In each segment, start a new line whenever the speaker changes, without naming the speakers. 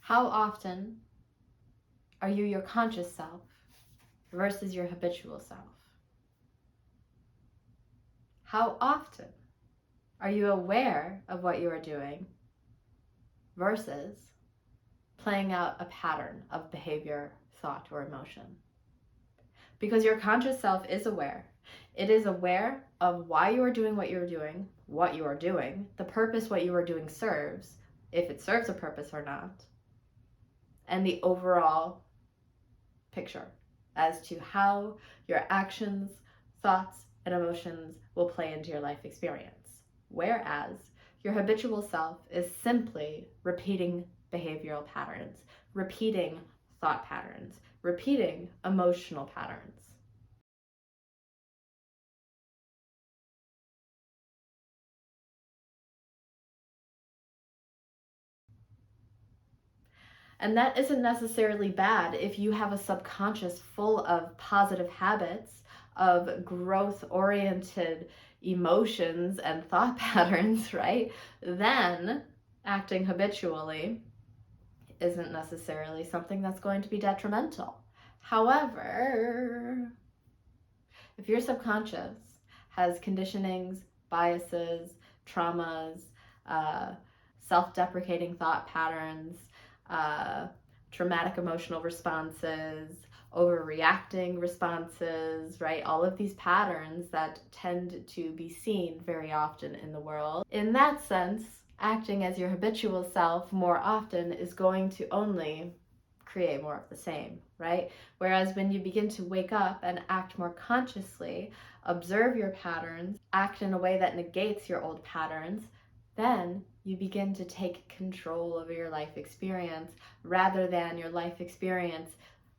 How often are you your conscious self versus your habitual self? How often are you aware of what you are doing versus playing out a pattern of behavior, thought, or emotion? Because your conscious self is aware. It is aware of why you are doing what you are doing, the purpose what you are doing serves, if it serves a purpose or not, and the overall picture as to how your actions, thoughts, and emotions will play into your life experience. Whereas your habitual self is simply repeating behavioral patterns, repeating thought patterns, repeating emotional patterns. And that isn't necessarily bad if you have a subconscious full of positive habits, of growth oriented emotions and thought patterns, right? Then acting habitually isn't necessarily something that's going to be detrimental. However, if your subconscious has conditionings, biases, traumas, uh, self deprecating thought patterns, traumatic emotional responses, overreacting responses, right? All of these patterns that tend to be seen very often in the world. In that sense, acting as your habitual self more often is going to only create more of the same, right? Whereas when you begin to wake up and act more consciously, observe your patterns, act in a way that negates your old patterns, then you begin to take control over your life experience rather than your life experience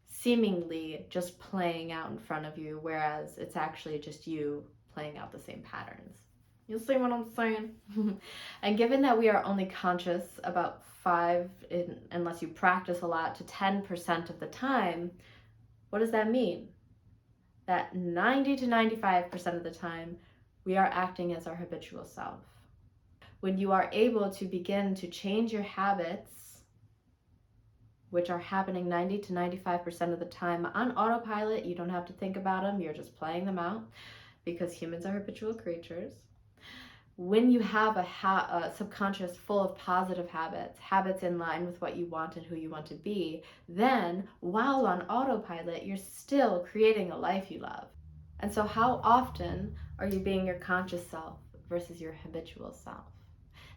seemingly just playing out in front of you, whereas it's actually just you playing out the same patterns. You see what I'm saying? And given that we are only conscious about unless you practice a lot, to 10% of the time, what does that mean? That 90 to 95% of the time, we are acting as our habitual self. When you are able to begin to change your habits, which are happening 90 to 95% of the time on autopilot, you don't have to think about them, you're just playing them out because humans are habitual creatures. When you have a subconscious full of positive habits in line with what you want and who you want to be, then while on autopilot, you're still creating a life you love. And so how often are you being your conscious self versus your habitual self?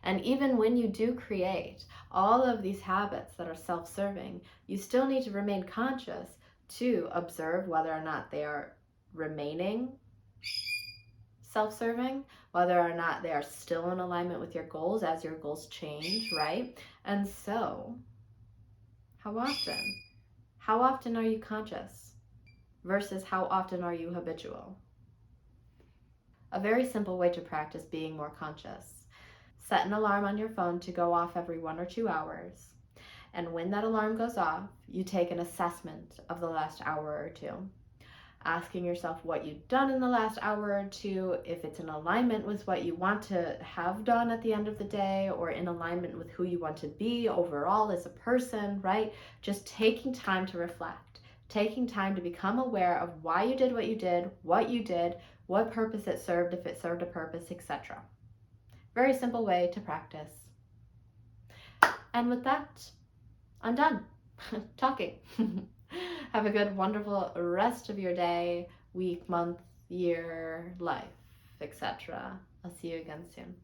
And even when you do create all of these habits that are self-serving, you still need to remain conscious to observe whether or not they are remaining self-serving, whether or not they are still in alignment with your goals as your goals change, right? And so, how often? How often are you conscious versus how often are you habitual? A very simple way to practice being more conscious. Set an alarm on your phone to go off every 1 or 2 hours. And when that alarm goes off, you take an assessment of the last hour or two, asking yourself what you've done in the last hour or two, if it's in alignment with what you want to have done at the end of the day, or in alignment with who you want to be overall as a person, right? Just taking time to reflect, taking time to become aware of why you did, what purpose it served, if it served a purpose, etc. Very simple way to practice. And with that, I'm done talking. Have a good, wonderful rest of your day, week, month, year, life, etc. I'll see you again soon.